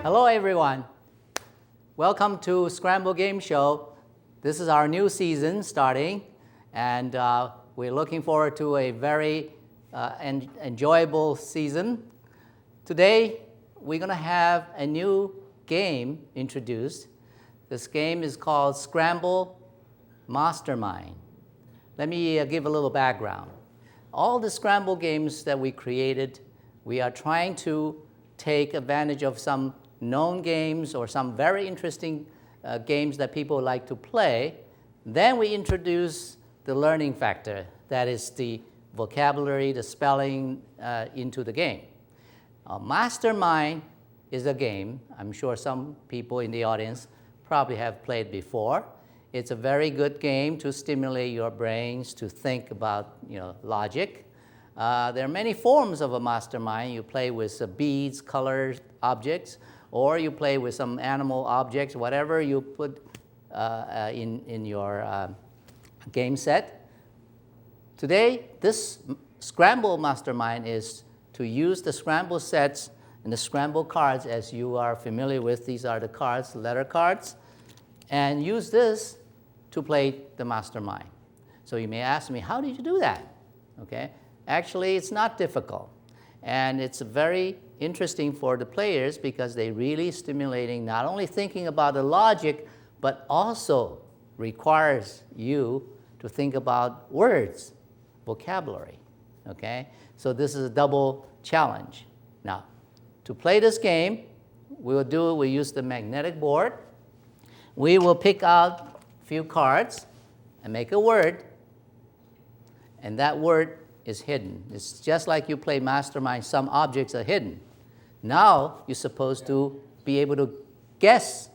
Hello everyone. Welcome to Scramble Game Show. This is our new season starting, and we're looking forward to a very enjoyable season. Today, we're going to have a new game introduced. This game is called Scramble Mastermind. Let me give a little background. All the Scramble games that we created, we are trying to take advantage of some known games or some very interesting games that people like to play. Then we introduce the learning factor, that is the vocabulary, the spelling into the game. Mastermind is a game I'm sure some people in the audience probably have played before. It's a very good game to stimulate your brains to think about logic. There are many forms of a mastermind. You play with beads, colors, objects, or you play with some animal objects, whatever you put in your game set. Today, this Scramble Mastermind is to use the Scramble sets and the Scramble cards, as you are familiar with. These are the cards, letter cards, and use this to play the Mastermind. So you may ask me, how did you do that? Okay. Actually, it's not difficult, and it's very interesting for the players because they're really stimulating not only thinking about the logic, but also requires you to think about words, vocabulary, okay? So this is a double challenge. Now, to play this game, we use the magnetic board. We will pick out a few cards and make a word, and that word is hidden. It's just like you play Mastermind, some objects are hidden. Now you're supposed to be able to guess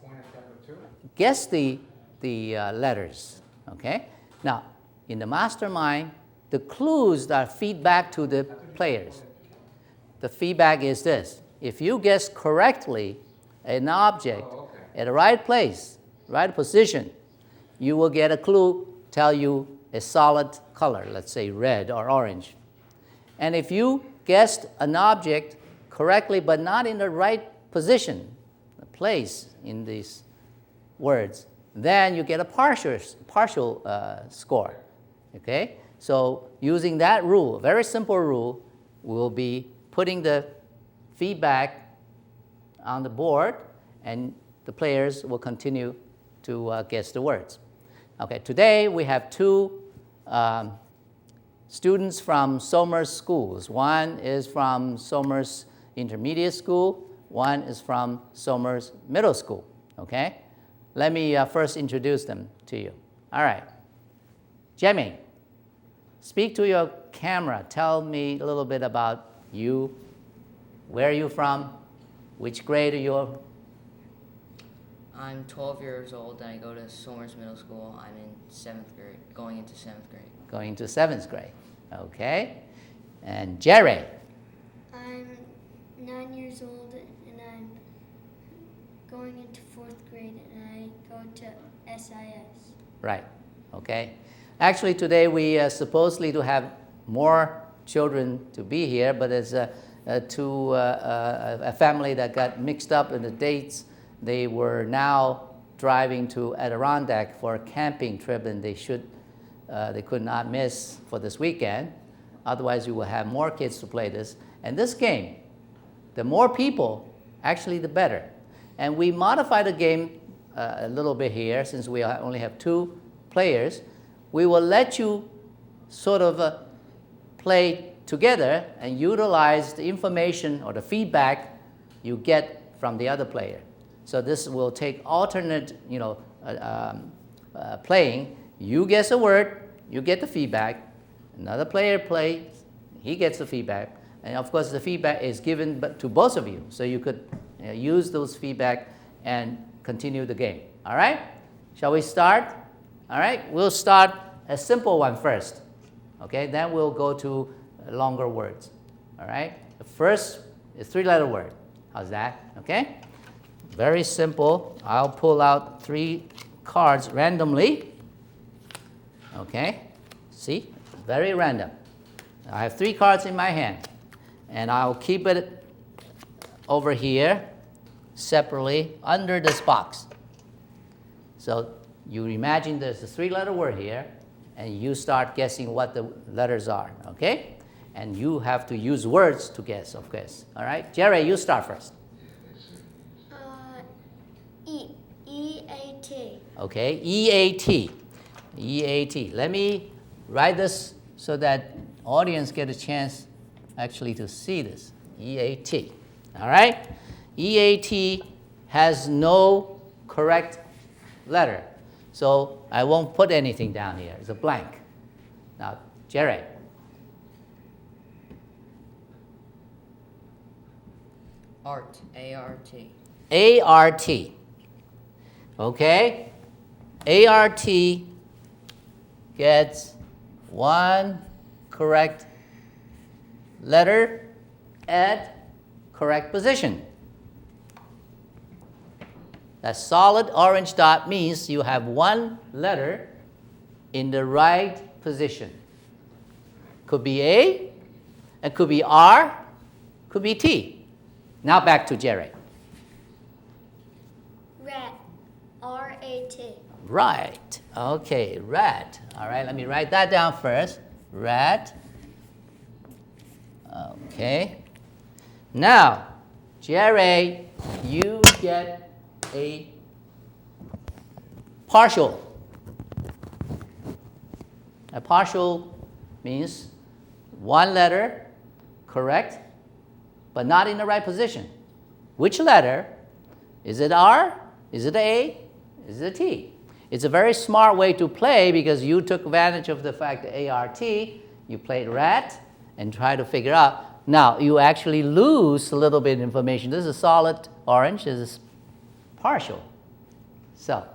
the letters, okay? Now, in the Mastermind, the clues are feedback to the players. The feedback is this: if you guess correctly an object at the right place, right position, you will get a clue, tell you a solid color, let's say red or orange. And if you guessed an object correctly but not in the right position, the place in these words, then you get a partial score, okay? So using that rule, a very simple rule, we'll be putting the feedback on the board, and the players will continue to guess the words. Okay, today we have two students from Somers schools. One is from Somers Intermediate School, one is from Somers Middle School, okay? Let me first introduce them to you. All right, Jimmy, speak to your camera. Tell me a little bit about you. Where are you from? Which grade are you? I'm 12 years old and I go to Somers Middle School. I'm in 7th grade, going into 7th grade. Going to 7th grade, okay. And Jerry? I'm 9 years old and I'm going into 4th grade and I go to SIS. Right, okay. Actually today we are supposedly to have more children to be here, but there's a family that got mixed up in the dates. They were now driving to Adirondack for a camping trip, and they could not miss for this weekend. Otherwise, we will have more kids to play this. And this game, the more people, actually the better. And we modified the game a little bit here, since we only have 2 players. We will let you sort of play together and utilize the information or the feedback you get from the other player. So this will take alternate, playing. You guess a word, you get the feedback. Another player plays, he gets the feedback. And of course, the feedback is given to both of you. So you could use those feedback and continue the game. All right? Shall we start? All right, we'll start a simple one first. Okay, then we'll go to longer words. All right? The first is 3-letter word. How's that? Okay? Very simple. I'll pull out 3 cards randomly. Okay? See? Very random. I have 3 cards in my hand, and I'll keep it over here separately under this box. So you imagine there's a 3-letter word here, and you start guessing what the letters are, okay? And you have to use words to guess, of course. All right? Jerry, you start first. E-A-T. Okay, E-A-T. E-A-T. Let me write this so that audience get a chance actually to see this. E-A-T. All right? E-A-T has no correct letter. So I won't put anything down here. It's a blank. Now, Jerry. Art. A-R-T. A-R-T. Okay? A-R-T gets 1 correct letter at correct position. That solid orange dot means you have 1 letter in the right position. Could be A, it could be R, could be T. Now back to Jerry. Rat. R-A-T. Right. Okay, rat. All right, let me write that down first. Rat. Okay. Now, Jerry, you get a partial. A partial means 1 letter correct, but not in the right position. Which letter? Is it R? Is it A? Is it T? It's a very smart way to play because you took advantage of the fact that A-R-T, you played rat and try to figure out. Now, you actually lose a little bit of information. This is solid orange. This is partial. So,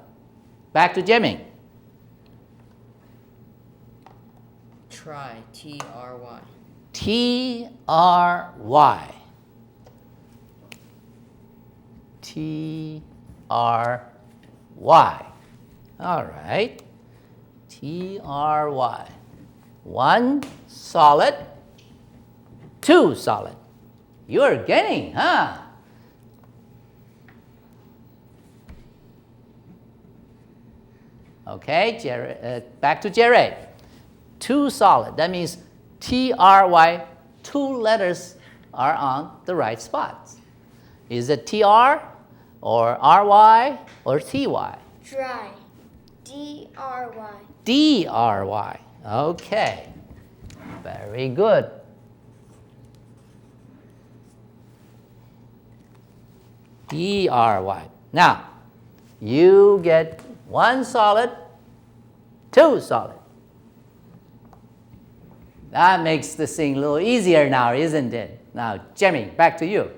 back to Jimmy. Try. T-R-Y. T-R-Y. T-R-Y. All right. T-R-Y. 1 solid, 2 solid. You're getting, huh? Okay, Jerry, back to Jerry. 2 solid. That means T-R-Y, 2 letters are on the right spots. Is it T-R or R-Y or T-Y? Dry. D-R-Y. D-R-Y. Okay. Very good. D-R-Y. Now, you get 1 solid, 2 solid. That makes this thing a little easier now, isn't it? Now, Jimmy, back to you.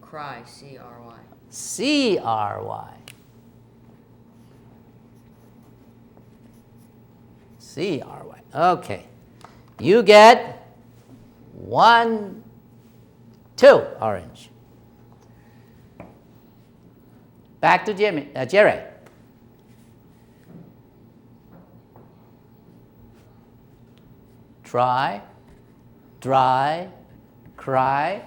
Cry. C-R-Y. C-R-Y. C-R-Y. Okay. You get 1, 2 orange. Back to Jerry. Try, dry, cry.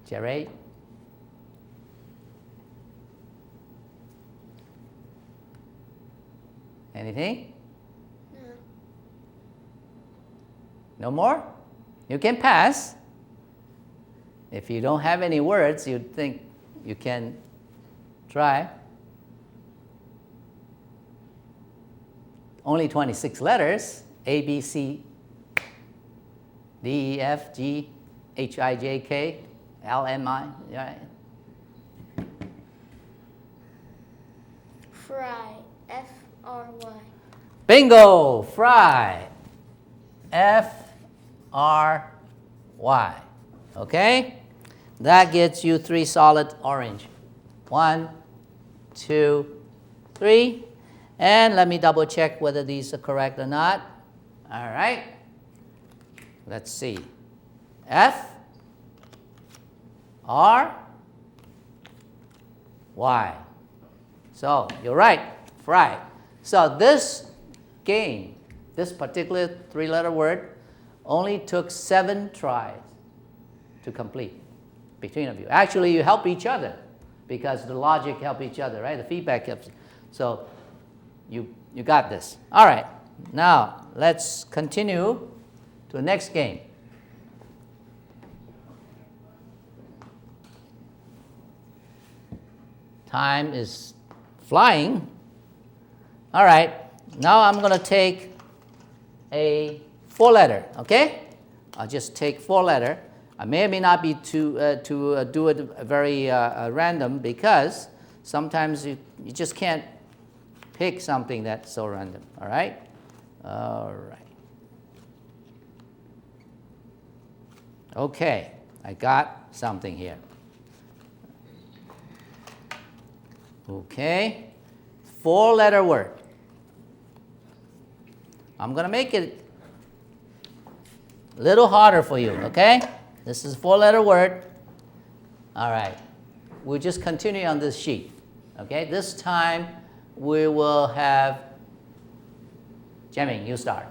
Jerry? Anything? No. No more? You can pass. If you don't have any words, you'd think you can try. Only 26 letters. A, B, C, D, E, F, G, H, I, J, K, L, M, I. Right? Fry. F-R-Y. Bingo! Fry. F-R-Y. Okay? That gets you 3 solid orange. 1, 2, 3. And let me double check whether these are correct or not. All right. Let's see. F, R, Y. So you're right, fried. So this game, this particular three-letter word, only took 7 tries to complete between of you. Actually, you help each other because the logic help each other, right? The feedback helps. So you got this. All right, now let's continue to the next game. Time is flying. All right, now I'm going to take a 4-letter, okay? I'll just take 4-letter. I may or may not be to do it very random because sometimes you just can't pick something that's so random, all right? All right. Okay, I got something here. Okay, 4-letter word. I'm going to make it a little harder for you, okay? This is a 4-letter word. All right, we'll just continue on this sheet, okay? This time we will have, Jiaming, you start.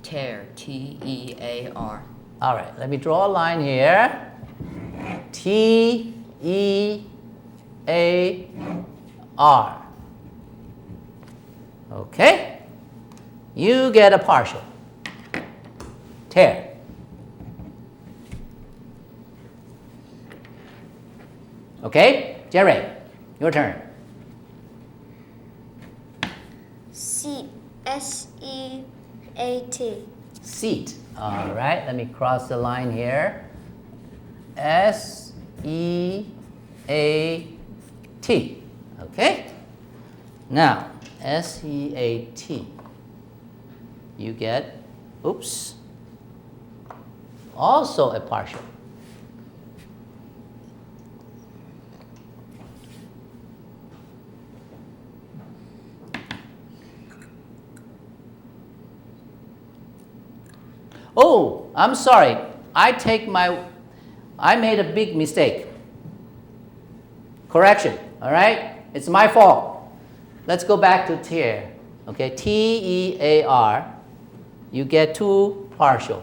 Tear, T-E-A-R. All right, let me draw a line here. T-E-A-R. Okay? You get a partial. Tear. Okay? Jerry, your turn. Seat. S-E-A-T. Seat. All right, let me cross the line here. S-E-A-T. Okay? Now, S-E-A-T. You get, oops, also a partial. Oh, I'm sorry. I made a big mistake. Correction, all right? It's my fault. Let's go back to tear. Okay, T-E-A-R. You get 2 partial.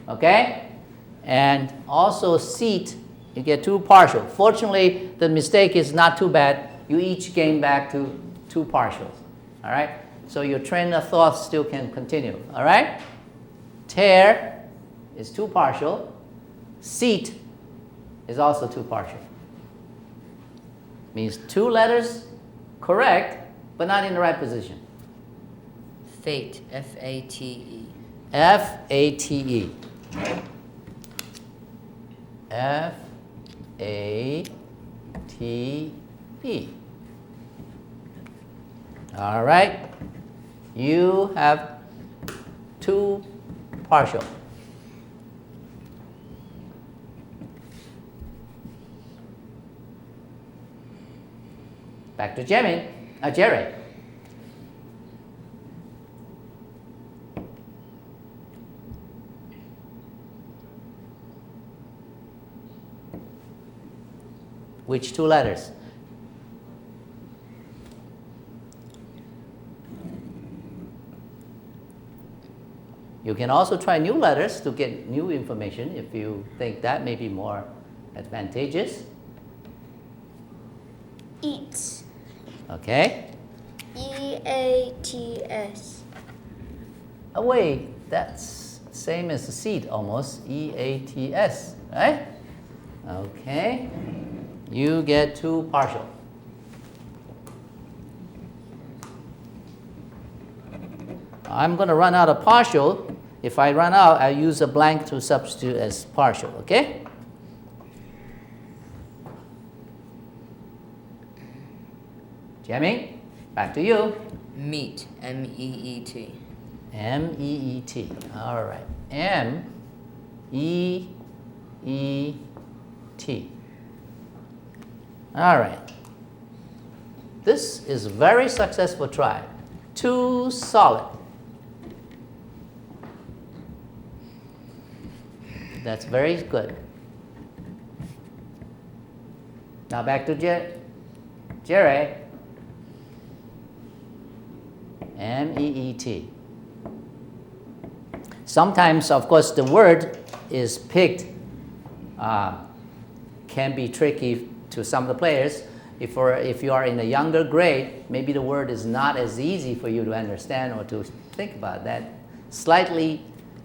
Okay? And also seat, you get 2 partial. Fortunately, the mistake is not too bad. You each gain back to 2 partials. All right? So your train of thought still can continue. All right? Tear is 2 partial. Seat is also 2 partial. Means 2 letters correct, but not in the right position. Fate, F-A-T-E. F-A-T-E. F-A-T-E. All right. You have 2 partial. Back to Jerry. Which 2 letters? You can also try new letters to get new information if you think that may be more advantageous. Eats. Okay. E-A-T-S. Oh wait, that's same as the seat almost. E-A-T-S, right? Okay. You get 2 partial. I'm going to run out of partial. If I run out, I'll use a blank to substitute as partial, okay? Jiaming, back to you. Meet, M-E-E-T. M-E-E-T. All right. M-E-E-T. All right. This is a very successful try. 2 solid. That's very good. Now back to Jerry. M-E-E-T. Sometimes, of course, the word is picked, can be tricky to some of the players. If you are in a younger grade, maybe the word is not as easy for you to understand or to think about. That slightly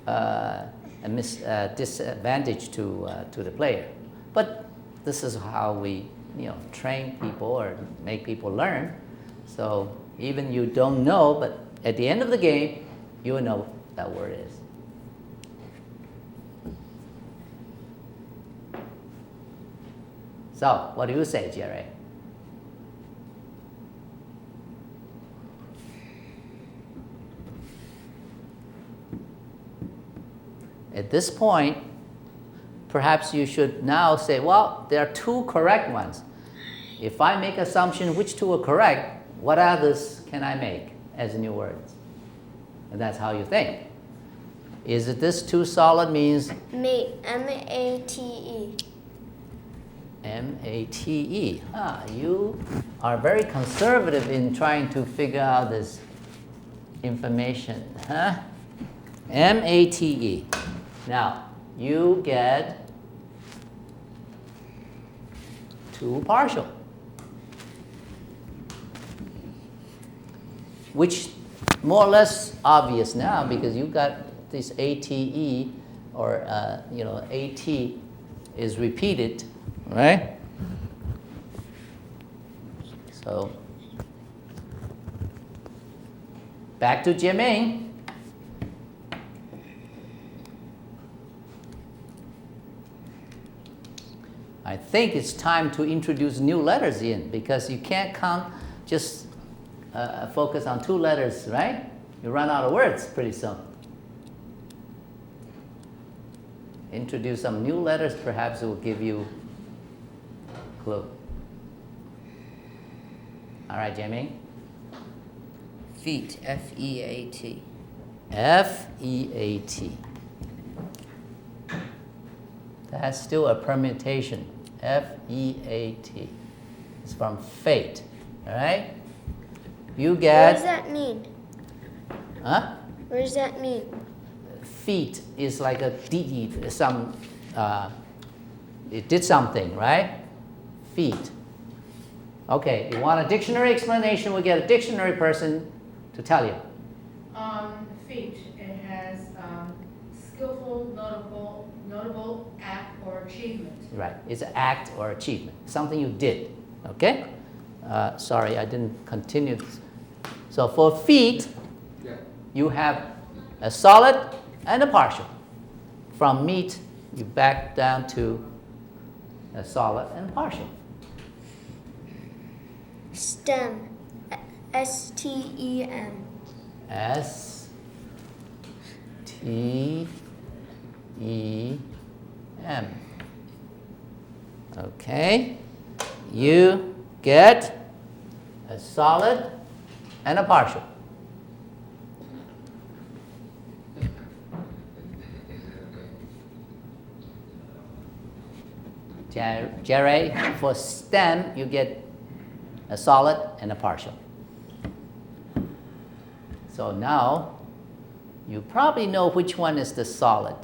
a disadvantage to the player. But this is how we train people or make people learn. So even you don't know, but at the end of the game, you will know what that word is. So what do you say, Jerry? At this point, perhaps you should now say, well, there are two correct ones. If I make assumption which two are correct, what others can I make as new words? And that's how you think. Is it this two solid means? Mate, M-A-T-E. M-A-T-E. You are very conservative in trying to figure out this information. M-A-T-E. Now, you get two partial, which more or less obvious now because you got this ATE or AT is repeated, right? So back to Jiaming. I think it's time to introduce new letters in because you can't just focus on two letters, right? You run out of words pretty soon. Introduce some new letters, perhaps it will give you a clue. All right, Jamie? Feet, F-E-A-T. F-E-A-T. That's still a permutation. F-E-A-T. It's from fate, all right? You get... What does that mean? Huh? What does that mean? Feet is like a deed, it did something, right? Feet. Okay, you want a dictionary explanation, we'll get a dictionary person to tell you. Feat, it has skillful, notable act or achievement. Right, it's an act or achievement, something you did, okay? Sorry, I didn't continue. So for feet, you have a solid and a partial. From meat, you back down to a solid and partial. STEM, S-T-E-M. S-T-E-M. Okay, you get a solid and a partial. Jerry, for STEM, you get a solid and a partial. So now, you probably know which one is the solid.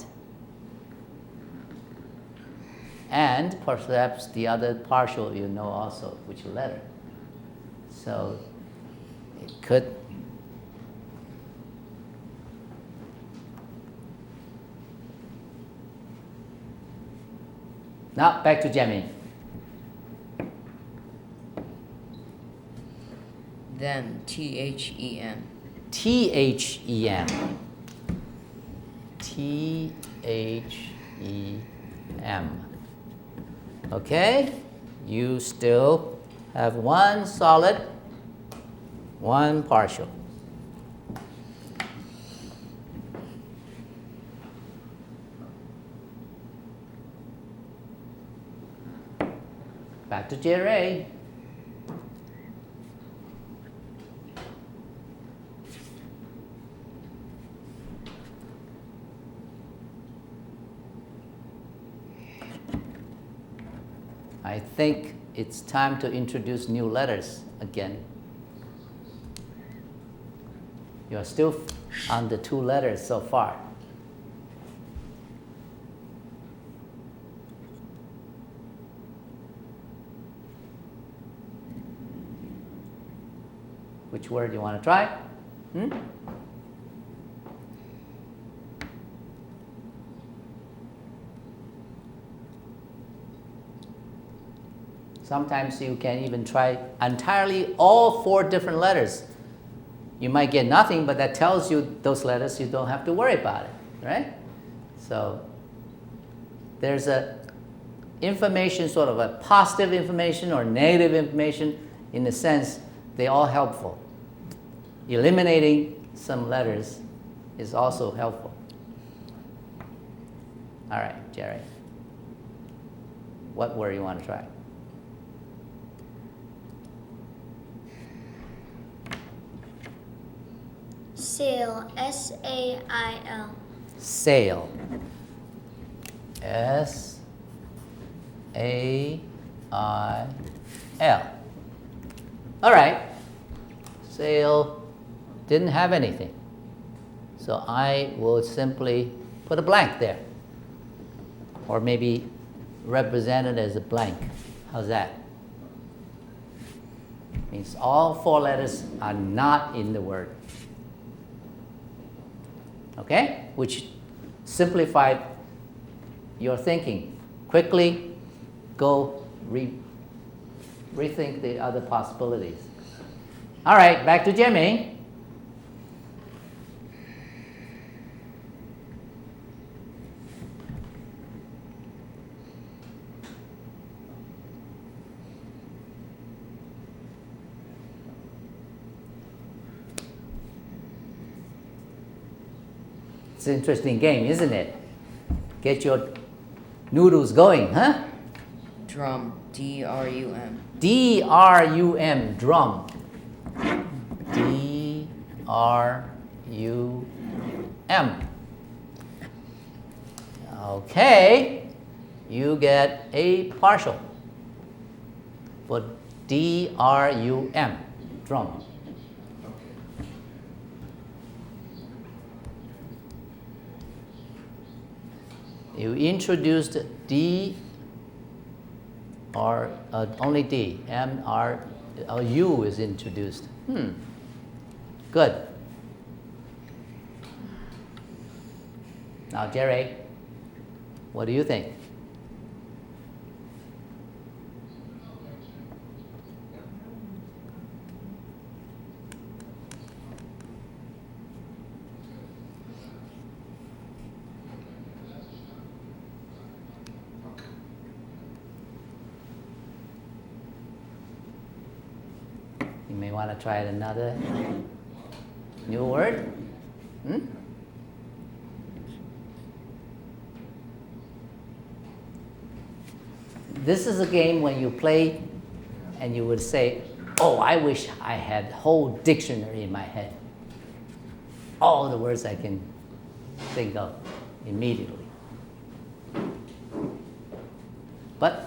And perhaps the other partial, you know also which letter. So it could. Now back to Jamie. Them, T-H-E-M. T-H-E-M. T-H-E-M. Okay, you still have one solid, one partial. Back to Jerry. I think it's time to introduce new letters again. You're still on the 2 letters so far. Which word do you want to try? Sometimes you can even try entirely all 4 different letters. You might get nothing, but that tells you those letters, you don't have to worry about it, right? So there's a information, sort of a positive information or negative information. In the sense, they're all helpful. Eliminating some letters is also helpful. All right, Jerry. What word do you want to try? Sail. S-A-I-L. Sail. S-A-I-L. All right. Sail didn't have anything. So I will simply put a blank there. Or maybe represent it as a blank. How's that? Means all 4 letters are not in the word. Okay? Which simplified your thinking. Quickly go rethink the other possibilities. All right, back to Jimmy. It's an interesting game, isn't it? Get your noodles going, huh? Drum. D-R-U-M. D-R-U-M, drum. D-R-U-M. Okay, you get a partial for D-R-U-M, drum. You introduced D, or only D, M, R, U is introduced. Good. Now, Jerry, what do you think? You may want to try another new word. This is a game when you play and you would say, oh, I wish I had a whole dictionary in my head. All the words I can think of immediately. But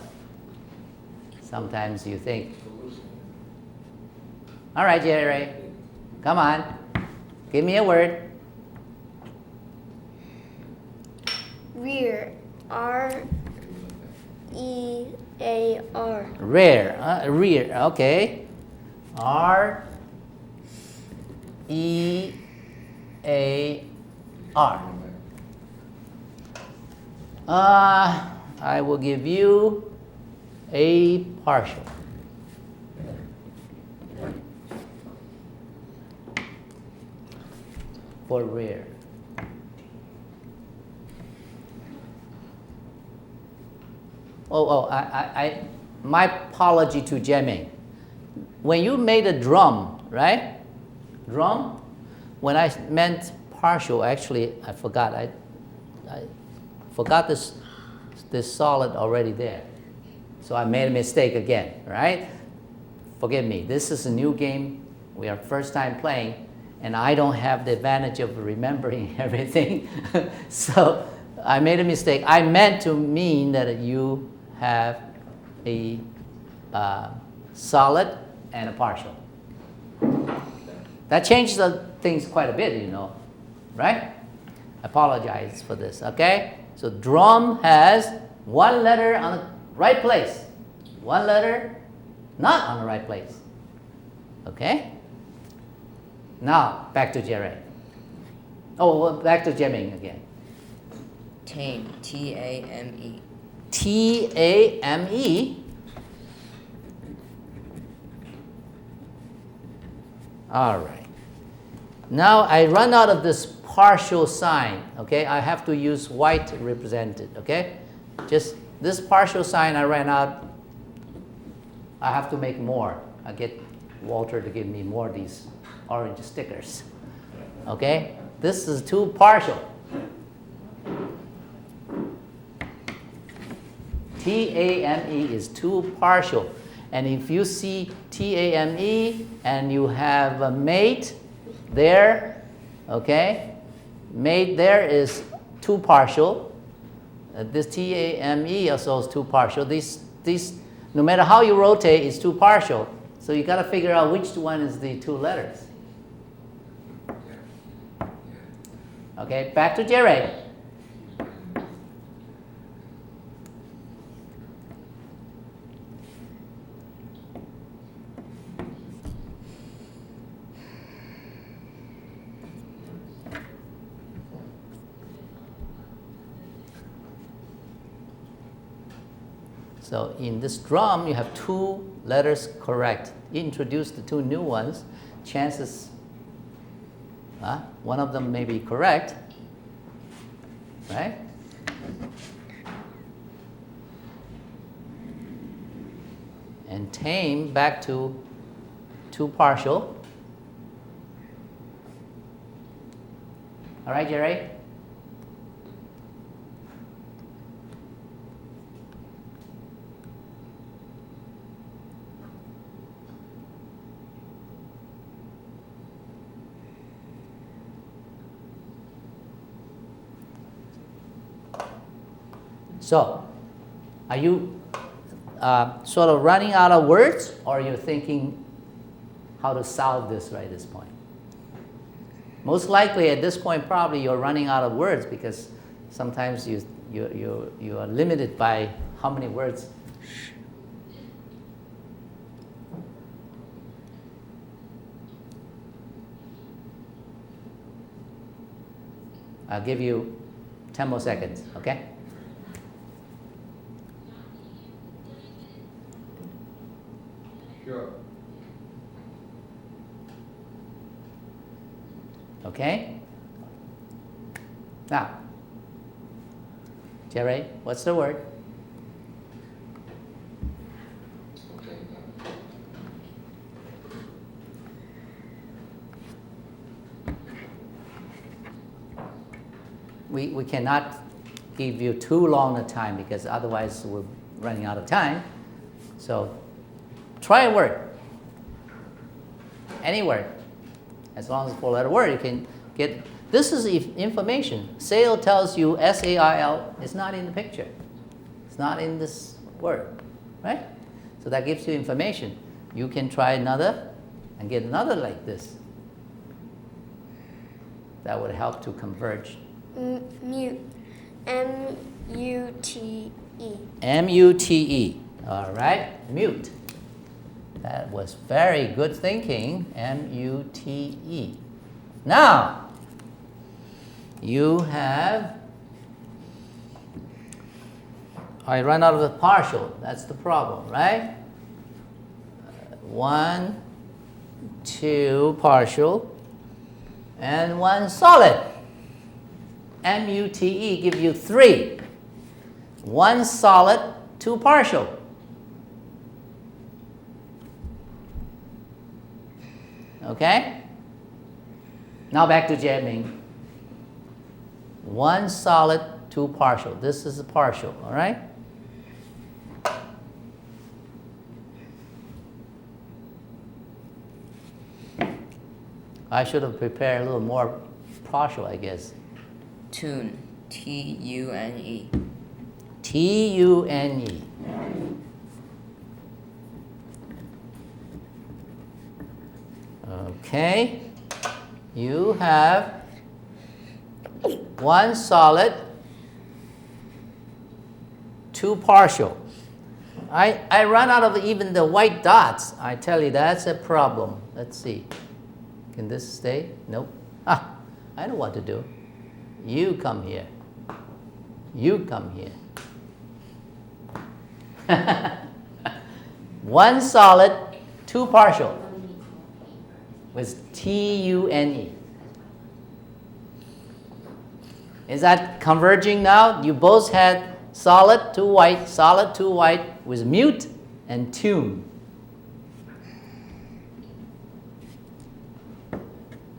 sometimes you think, all right, Jerry, come on, give me a word. Rear. R-E-A-R. Rare, rear, okay. R-E-A-R. I will give you a partial. For rear. My apology to Jeming. When you made a drum, right? Drum? When I meant partial, actually, I forgot. I forgot this solid already there. So I made a mistake again, right? Forgive me. This is a new game. We are first time playing. And I don't have the advantage of remembering everything. So I made a mistake. I meant to mean that you have a solid and a partial. That changes the things quite a bit, you know, right? Apologize for this, okay? So drum has one letter on the right place, one letter not on the right place, okay? Now, back to Jerry. Oh, well, back to jamming again. Tame, T-A-M-E. T-A-M-E. All right. Now I run out of this partial sign, okay? I have to use white represented, okay? Just this partial sign I ran out. I have to make more. I get Walter to give me more of these orange stickers, okay? This is too partial. T-A-M-E is too partial. And if you see T-A-M-E and you have a mate there, okay? Mate there is too partial. This T-A-M-E also is too partial. These, no matter how you rotate, it's too partial. So you got to figure out which one is the two letters. Okay, back to Jerry. So in this drum, you have two letters correct. Introduce the two new ones. Chances, one of them may be correct, right? And tame back to two partial. All right, Jerry? So, are you sort of running out of words, or are you thinking how to solve this right at this point? Most likely at this point probably you're running out of words, because sometimes you are limited by how many words. I'll give you 10 more seconds, okay? Sure. Okay? Now, Jerry, what's the word? We cannot give you too long a time, because otherwise we're running out of time. So try a word. Any word. As long as it's a four-letter word, you can get. This is information. Sale tells you S-A-I-L is not in the picture. It's not in this word, right? So that gives you information. You can try another and get another like this. That would help to converge. Mute. M-U-T-E. M-U-T-E. All right, mute. That was very good thinking, M-U-T-E. Now, you have, I run out of the partial. That's the problem, right? 1, 2 partial, and 1 solid. M-U-T-E give you 3. 1 solid, 2 partial. Okay? Now back to jamming. 1 solid, 2 partial. This is a partial, all right? I should have prepared a little more partial, I guess. Tune, T-U-N-E. T-U-N-E. Okay. You have one solid, two partial. I run out of even the white dots. I tell you, that's a problem. Let's see. Can this stay? Nope. Ah, I know what to do. You come here. You come here. One solid, two partial with T-U-N-E. Is that converging now? You both had solid, two white with mute and tune.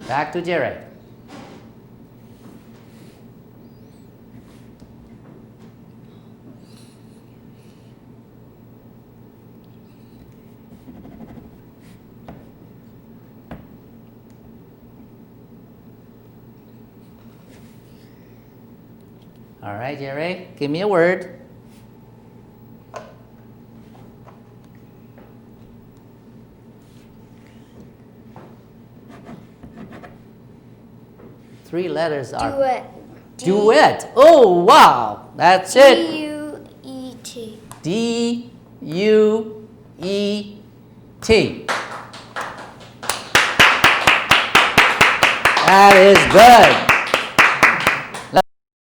Back to Jerry. All right, Jerry, give me a word. Three letters are... Duet. Duet. Oh, wow. That's it. D-U-E-T. D-U-E-T. That is good.